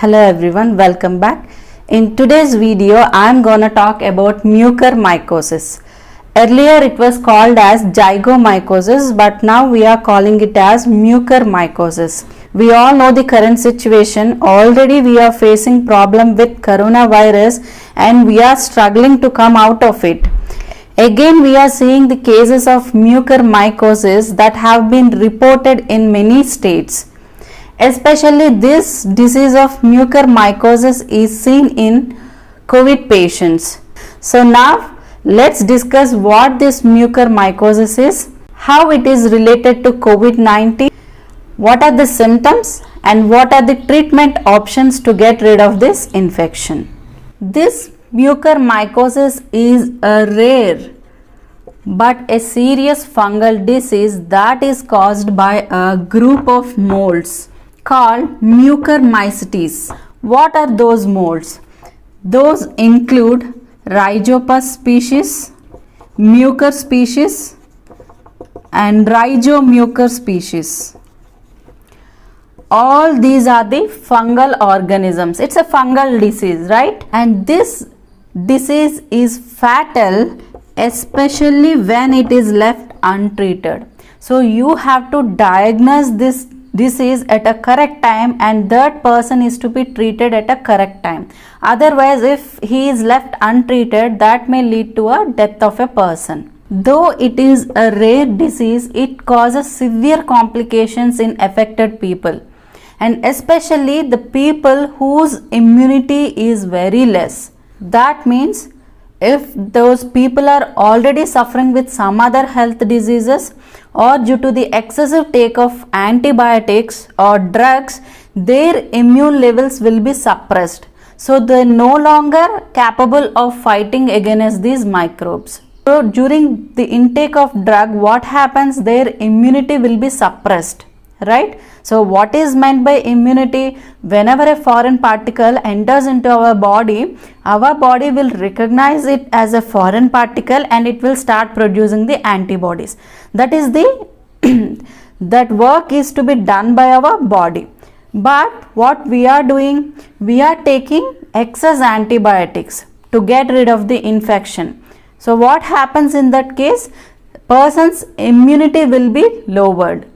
Hello everyone, welcome back. In today's video, I am gonna talk about mucormycosis. Earlier it was called as zygomycosis, but now we are calling it as mucormycosis. We all know the current situation. Already we are facing problem with coronavirus and we are struggling to come out of it. Again, we are seeing the cases of mucormycosis that have been reported in many states. Especially this disease of mucormycosis is seen in COVID patients. So now let's discuss what this mucormycosis is, how it is related to COVID-19, what are the symptoms and what are the treatment options to get rid of this infection. This mucormycosis is a rare but a serious fungal disease that is caused by a group of molds called Mucormycetes. What are those molds? Those include Rhizopus species, Mucor species and Rhizomucor species. All these are the fungal organisms. It's a fungal disease, right? And this disease is fatal, especially when it is left untreated. So you have to diagnose this disease at a correct time and that person is to be treated at a correct time. Otherwise, if he is left untreated, that may lead to a death of a person. Though it is a rare disease, it causes severe complications in affected people, and especially the people whose immunity is very less. That means if those people are already suffering with some other health diseases or due to the excessive take of antibiotics or drugs, their immune levels will be suppressed. So they are no longer capable of fighting against these microbes. So during the intake of drug, what happens? Their immunity will be suppressed, right? So what is meant by immunity? Whenever a foreign particle enters into our body will recognize it as a foreign particle and it will start producing the antibodies. That is the that work is to be done by our body. But what we are doing? We are taking excess antibiotics to get rid of the infection. So what happens in that case? Person's immunity will be lowered.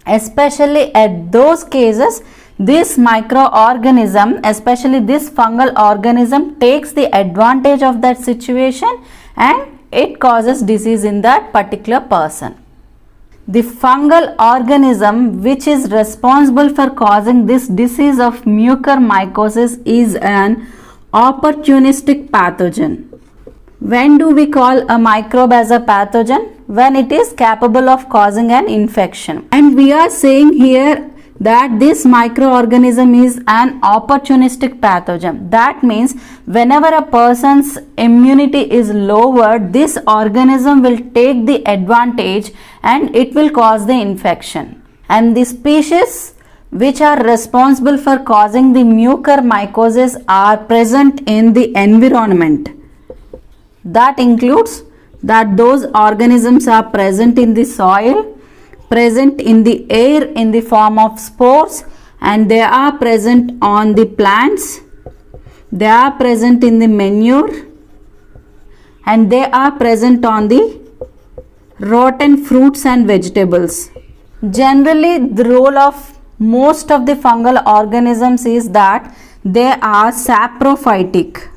Especially at those cases, this microorganism, especially this fungal organism, takes the advantage of that situation and it causes disease in that particular person. The fungal organism which is responsible for causing this disease of mucormycosis is an opportunistic pathogen. When do we call a microbe as a pathogen? When it is capable of causing an infection. And we are saying here that this microorganism is an opportunistic pathogen. That means whenever a person's immunity is lowered, this organism will take the advantage and it will cause the infection. And the species which are responsible for causing the mucormycosis are present in the environment. That includes that those organisms are present in the soil, present in the air in the form of spores, and they are present on the plants, they are present in the manure, and they are present on the rotten fruits and vegetables. Generally, the role of most of the fungal organisms is that they are saprophytic.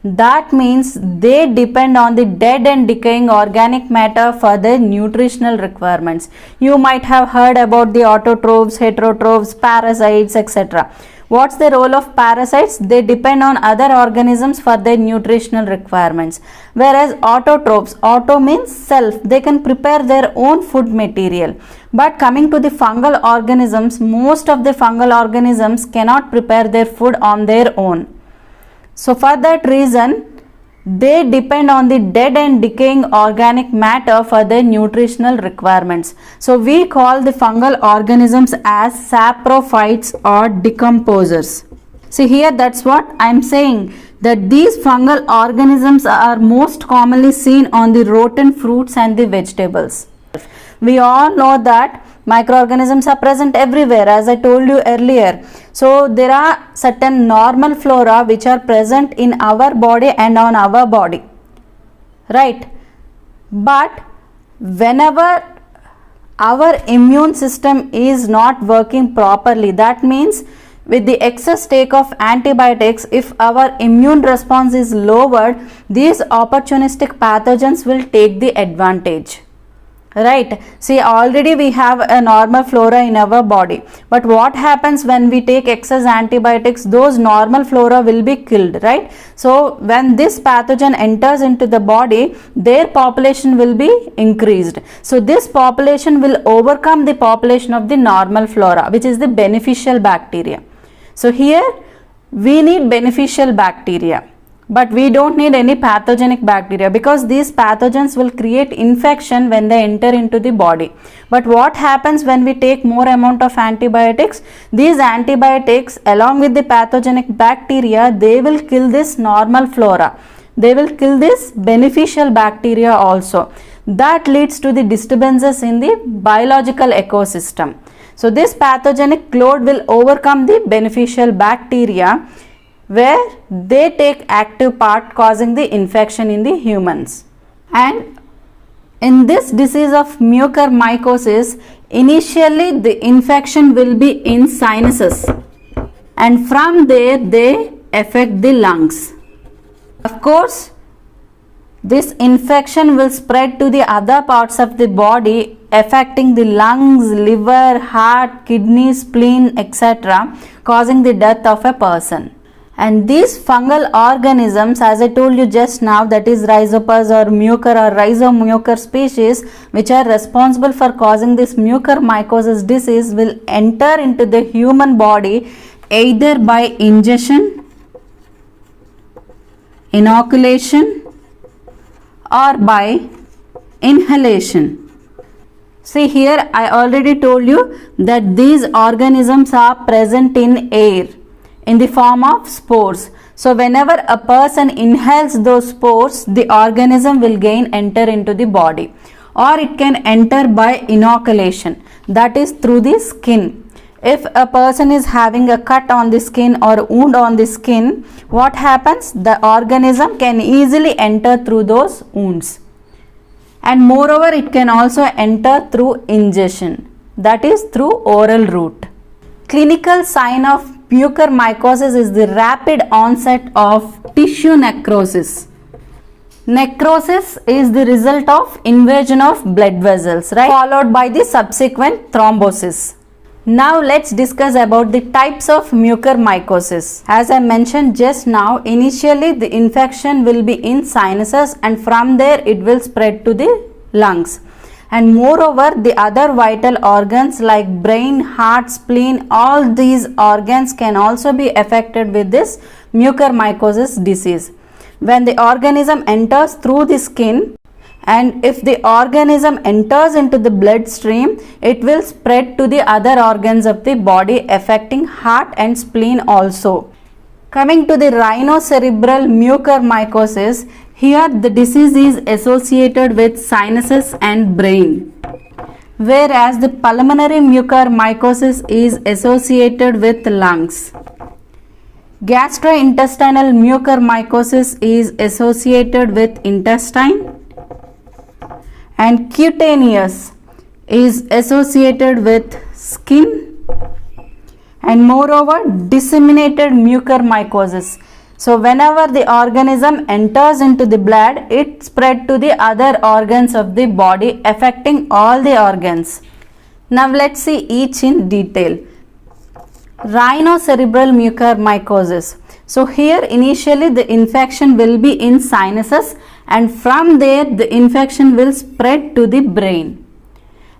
That means they depend on the dead and decaying organic matter for their nutritional requirements. You might have heard about the autotrophs, heterotrophs, parasites, etc. What's the role of parasites? They depend on other organisms for their nutritional requirements. Whereas autotrophs, auto means self, they can prepare their own food material. But coming to the fungal organisms, most of the fungal organisms cannot prepare their food on their own. So for that reason, they depend on the dead and decaying organic matter for their nutritional requirements. So we call the fungal organisms as saprophytes or decomposers. See here, that's what I am saying, that these fungal organisms are most commonly seen on the rotten fruits and the vegetables. We all know that microorganisms are present everywhere, as I told you earlier. So there are certain normal flora which are present in our body and on our body, right? But whenever our immune system is not working properly, that means with the excess take of antibiotics, if our immune response is lowered, these opportunistic pathogens will take the advantage, right? See, already we have a normal flora in our body, but what happens when we take excess antibiotics? Those normal flora will be killed, right? So when this pathogen enters into the body, their population will be increased. So this population will overcome the population of the normal flora, which is the beneficial bacteria. So here we need beneficial bacteria, but we don't need any pathogenic bacteria, because these pathogens will create infection when they enter into the body. But what happens when we take more amount of antibiotics? These antibiotics along with the pathogenic bacteria, they will kill this normal flora. They will kill this beneficial bacteria also. That leads to the disturbances in the biological ecosystem. So this pathogenic load will overcome the beneficial bacteria, where they take active part, causing the infection in the humans. And in this disease of mucormycosis, initially the infection will be in sinuses, and from there they affect the lungs. Of course, this infection will spread to the other parts of the body, affecting the lungs, liver, heart, kidney, spleen, etc., causing the death of a person. And these fungal organisms, as I told you just now, that is Rhizopus or Mucor or Rhizomucor species, which are responsible for causing this mucormycosis disease, will enter into the human body either by ingestion, inoculation, or by inhalation. See, here I already told you that these organisms are present in air in the form of spores. So whenever a person inhales those spores, the organism will enter into the body, or it can enter by inoculation, that is through the skin. If a person is having a cut on the skin or wound on the skin, what happens? The organism can easily enter through those wounds. And moreover, it can also enter through ingestion, that is through oral route. Clinical sign of mucormycosis is the rapid onset of tissue necrosis. Necrosis is the result of invasion of blood vessels, right? Followed by the subsequent thrombosis. Now let's discuss about the types of mucormycosis. As I mentioned just now, initially the infection will be in sinuses, and from there it will spread to the lungs. And moreover, the other vital organs like brain, heart, spleen, all these organs can also be affected with this mucormycosis disease. When the organism enters through the skin, and if the organism enters into the bloodstream, it will spread to the other organs of the body, affecting heart and spleen also. Coming to the rhinocerebral mucormycosis, here the disease is associated with sinuses and brain, whereas the pulmonary mucormycosis is associated with lungs. Gastrointestinal mucormycosis is associated with intestine, and cutaneous is associated with skin, and moreover disseminated mucormycosis. So whenever the organism enters into the blood, it spread to the other organs of the body, affecting all the organs. Now let's see each in detail. Rhinocerebral mucormycosis. So here initially the infection will be in sinuses, and from there the infection will spread to the brain.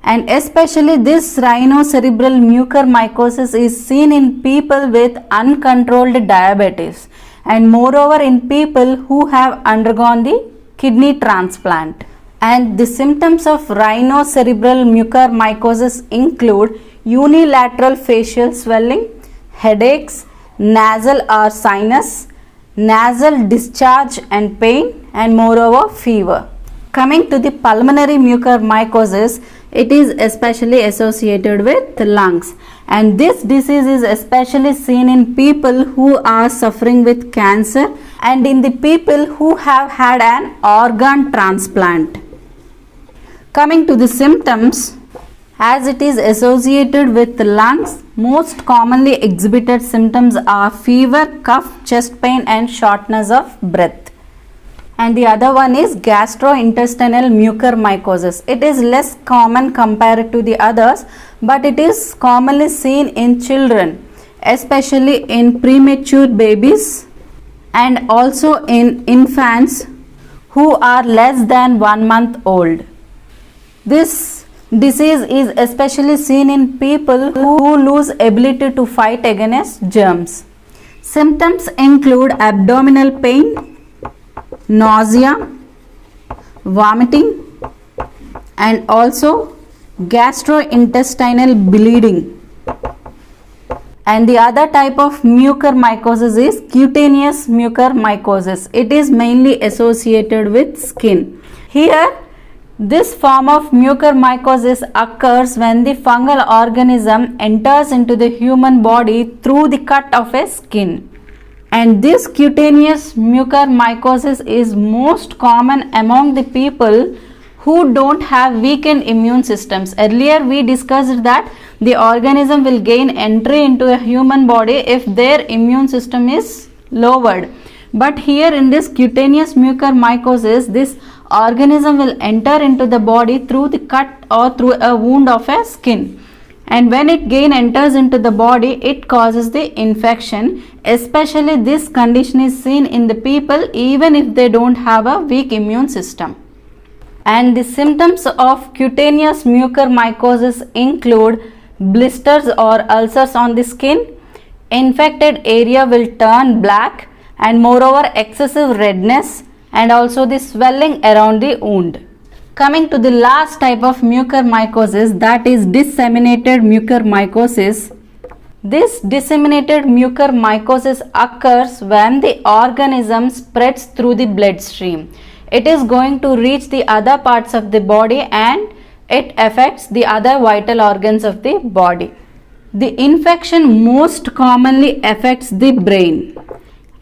And especially this rhinocerebral mucormycosis is seen in people with uncontrolled diabetes, and moreover in people who have undergone the kidney transplant. And the symptoms of rhinocerebral mucormycosis include unilateral facial swelling, headaches, nasal or sinus, nasal discharge and pain, and moreover fever. Coming to the pulmonary mucormycosis, It is especially associated with lungs, and this disease is especially seen in people who are suffering with cancer and in the people who have had an organ transplant. Coming to the symptoms, as it is associated with the lungs, most commonly exhibited symptoms are fever, cough, chest pain and shortness of breath. And the other one is gastrointestinal mucormycosis. It is less common compared to the others, but it is commonly seen in children, especially in premature babies and also in infants who are less than 1 month old. This disease is especially seen in people who lose ability to fight against germs. Symptoms include abdominal pain, nausea, vomiting and also gastrointestinal bleeding. And the other type of mucormycosis is cutaneous mucormycosis. It is mainly associated with skin. Here, this form of mucormycosis occurs when the fungal organism enters into the human body through the cut of a skin. And this cutaneous mucormycosis is most common among the people who don't have weakened immune systems. Earlier we discussed that the organism will gain entry into a human body if their immune system is lowered. But here in this cutaneous mucormycosis, this organism will enter into the body through the cut or through a wound of a skin. And when it enters into the body, it causes the infection. Especially this condition is seen in the people even if they don't have a weak immune system. And the symptoms of cutaneous mucormycosis include blisters or ulcers on the skin. Infected area will turn black and moreover excessive redness and also the swelling around the wound. Coming to the last type of mucormycosis, that is disseminated mucormycosis. This disseminated mucormycosis occurs when the organism spreads through the bloodstream. It is going to reach the other parts of the body and it affects the other vital organs of the body. The infection most commonly affects the brain,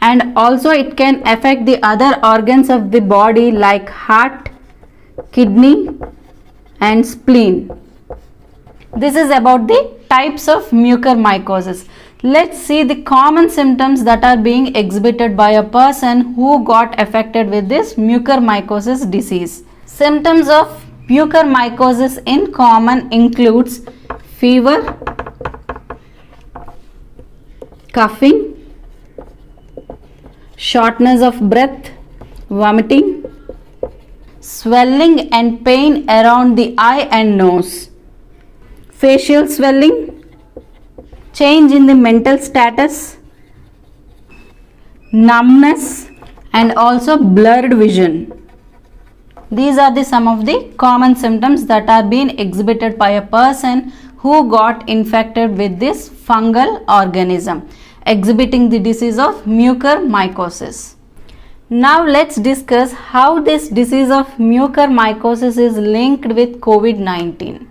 and also it can affect the other organs of the body like heart, kidney and spleen. This is about the types of mucormycosis. Let's see the common symptoms that are being exhibited by a person who got affected with this mucormycosis disease. Symptoms of mucormycosis in common includes fever, coughing, shortness of breath, vomiting, swelling and pain around the eye and nose, facial swelling, change in the mental status, numbness and also blurred vision. These are some of the common symptoms that are being exhibited by a person who got infected with this fungal organism, exhibiting the disease of mucormycosis. Now let's discuss how this disease of mucormycosis is linked with COVID-19.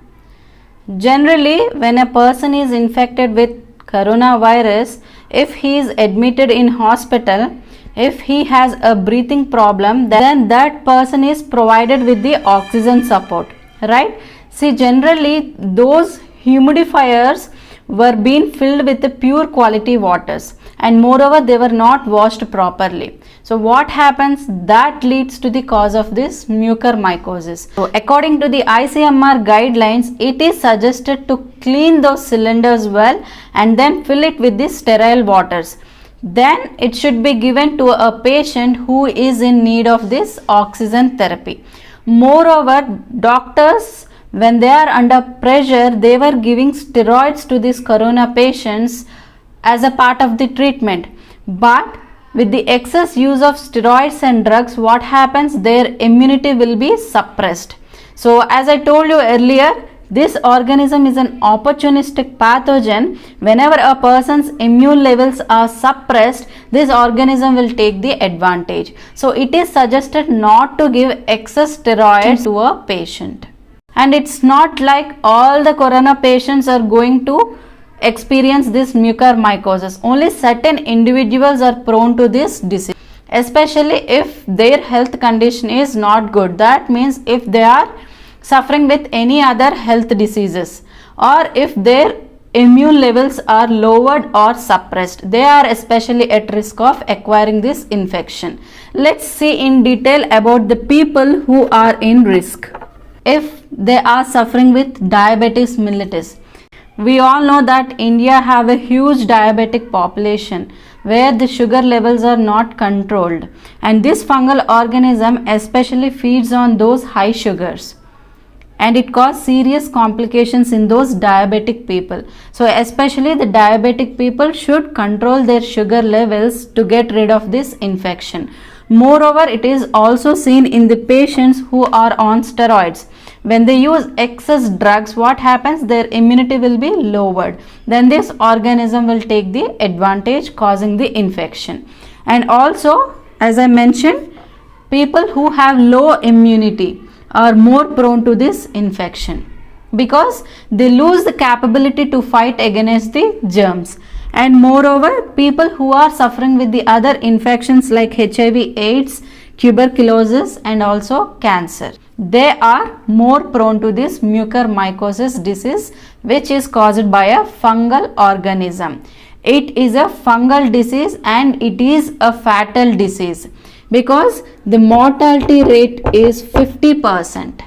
Generally, when a person is infected with coronavirus, if he is admitted in hospital, if he has a breathing problem, then that person is provided with the oxygen support, right? See, generally those humidifiers were being filled with the pure quality waters, and moreover they were not washed properly. So what happens? That leads to the cause of this mucormycosis. So according to the ICMR guidelines, it is suggested to clean those cylinders well and then fill it with the sterile waters. Then it should be given to a patient who is in need of this oxygen therapy. Moreover, doctors, when they are under pressure, they were giving steroids to these corona patients as a part of the treatment. But with the excess use of steroids and drugs, what happens? Their immunity will be suppressed. So as I told you earlier, this organism is an opportunistic pathogen. Whenever a person's immune levels are suppressed, this organism will take the advantage. So it is suggested not to give excess steroids to a patient. And it's not like all the corona patients are going to experience this mucormycosis. Only certain individuals are prone to this disease, especially if their health condition is not good. That means if they are suffering with any other health diseases, or if their immune levels are lowered or suppressed, they are especially at risk of acquiring this infection. Let's see in detail about the people who are in risk. If they are suffering with diabetes mellitus, we all know that India have a huge diabetic population where the sugar levels are not controlled, and this fungal organism especially feeds on those high sugars, and it causes serious complications in those diabetic people. So especially the diabetic people should control their sugar levels to get rid of this infection. Moreover, it is also seen in the patients who are on steroids. When they use excess drugs, what happens? Their immunity will be lowered. Then this organism will take the advantage, causing the infection. And also, as I mentioned, people who have low immunity are more prone to this infection because they lose the capability to fight against the germs. And moreover, people who are suffering with the other infections like HIV/AIDS, tuberculosis and also cancer, they are more prone to this mucormycosis disease, which is caused by a fungal organism. It is a fungal disease and it is a fatal disease because the mortality rate is 50%.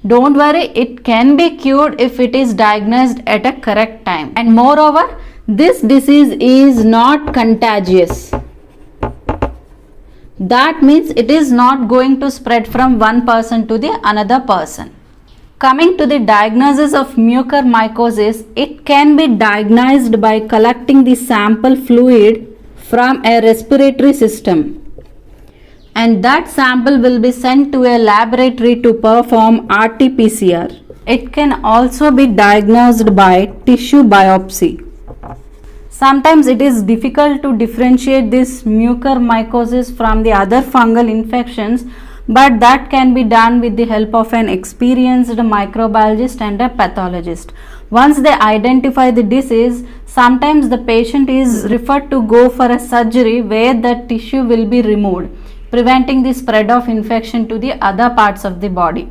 Don't worry, it can be cured if it is diagnosed at a correct time. And moreover, this disease is not contagious. That means it is not going to spread from one person to the another person. Coming to the diagnosis of mucormycosis, it can be diagnosed by collecting the sample fluid from a respiratory system, and that sample will be sent to a laboratory to perform RT-PCR. It can also be diagnosed by tissue biopsy. Sometimes it is difficult to differentiate this mucormycosis from the other fungal infections, but that can be done with the help of an experienced microbiologist and a pathologist. Once they identify the disease, sometimes the patient is referred to go for a surgery where the tissue will be removed, preventing the spread of infection to the other parts of the body.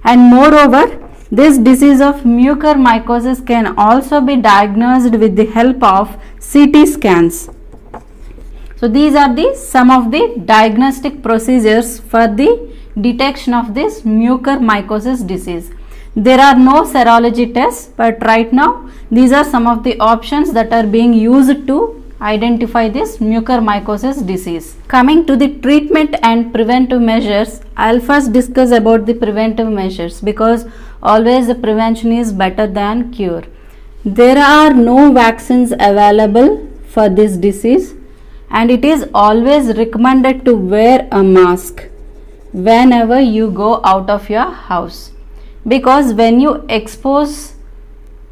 And moreover, this disease of mucormycosis can also be diagnosed with the help of CT scans. So these are some of the diagnostic procedures for the detection of this mucormycosis disease. There are no serology tests, but right now these are some of the options that are being used to identify this mucormycosis disease. Coming to the treatment and preventive measures, I'll first discuss about the preventive measures because always the prevention is better than cure. There are no vaccines available for this disease, and it is always recommended to wear a mask whenever you go out of your house, because when you expose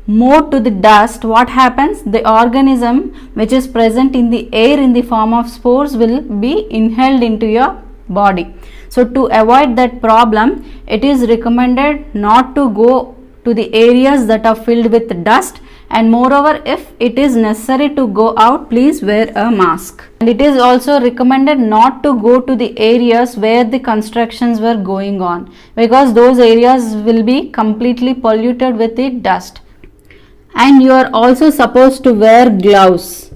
more to the dust, what happens? The organism which is present in the air in the form of spores will be inhaled into your body. So to avoid that problem, it is recommended not to go to the areas that are filled with dust, and moreover, if it is necessary to go out, please wear a mask. And it is also recommended not to go to the areas where the constructions were going on, because those areas will be completely polluted with the dust. And you are also supposed to wear gloves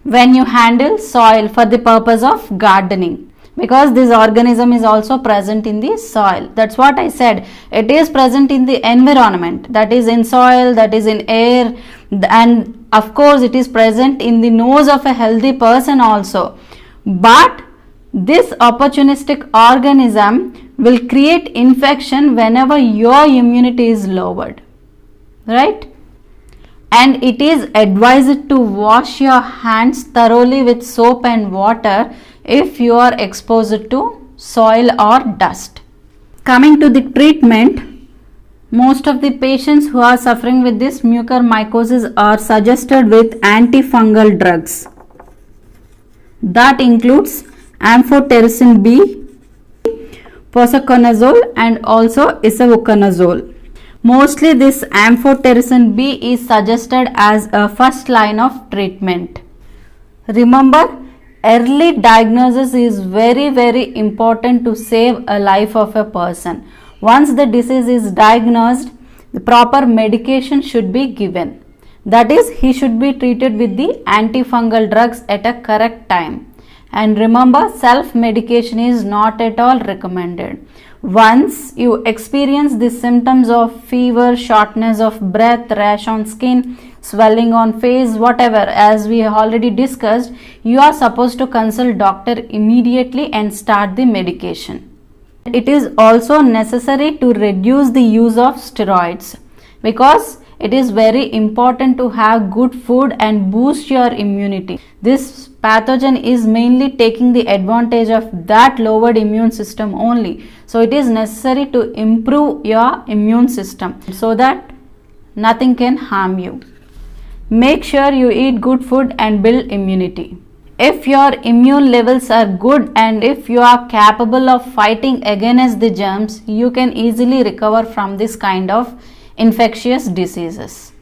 when you handle soil for the purpose of gardening, because this organism is also present in the soil. That's what I said. It is present in the environment, that is in soil, that is in air, and of course it is present in the nose of a healthy person also. But this opportunistic organism will create infection whenever your immunity is lowered, right? And it is advised to wash your hands thoroughly with soap and water if you are exposed to soil or dust. Coming to the treatment, most of the patients who are suffering with this mucormycosis are suggested with antifungal drugs. That includes amphotericin B, posaconazole and also isavuconazole. Mostly this amphotericin B is suggested as a first line of treatment. Remember, early diagnosis is very important to save a life of a person. Once the disease is diagnosed, the proper medication should be given. That is, he should be treated with the antifungal drugs at a correct time. And remember, self-medication is not at all recommended. Once you experience the symptoms of fever, shortness of breath, rash on skin, swelling on face, whatever, as we already discussed, you are supposed to consult doctor immediately and start the medication. It is also necessary to reduce the use of steroids, because it is very important to have good food and boost your immunity. This pathogen is mainly taking the advantage of that lowered immune system only. So it is necessary to improve your immune system so that nothing can harm you. Make sure you eat good food and build immunity. If your immune levels are good and if you are capable of fighting against the germs, you can easily recover from this kind of infectious diseases.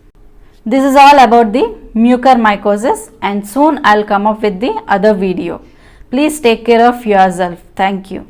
This is all about the mucormycosis, and soon I'll come up with the other video. Please take care of yourself. Thank you.